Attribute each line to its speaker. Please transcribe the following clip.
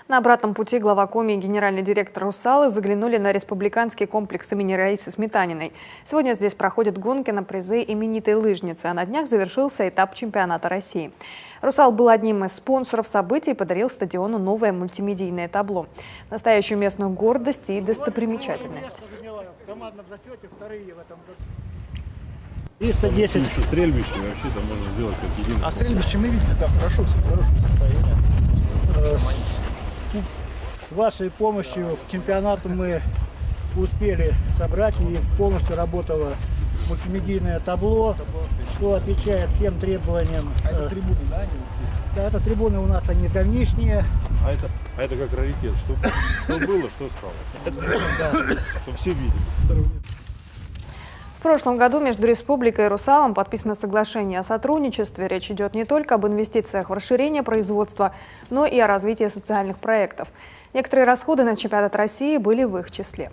Speaker 1: На обратном пути глава Коми и генеральный директор «Русалы» заглянули на республиканский комплекс имени Раисы Сметаниной. Сегодня здесь проходят гонки на призы именитой лыжницы, а на днях завершился этап чемпионата России. «Русал» был одним из спонсоров событий и подарил стадиону новое мультимедийное табло. Настоящую местную гордость и достопримечательность.
Speaker 2: 310.
Speaker 3: Еще стрельбище вообще там можно сделать как единый.
Speaker 4: А стрельбище мы видели, да, хорошо, все в хорошем состоянии.
Speaker 2: С вашей помощью к чемпионату мы успели собрать, и полностью работало мультимедийное табло, что отвечает всем требованиям.
Speaker 4: А это трибуны, да, они вот здесь?
Speaker 2: Да, это трибуны у нас, они давнишние.
Speaker 3: А это как раритет. Что было, что стало. Чтобы все видели.
Speaker 1: В прошлом году между республикой и «Русалом» подписано соглашение о сотрудничестве. Речь идет не только об инвестициях в расширение производства, но и о развитии социальных проектов. Некоторые расходы на чемпионат России были в их числе.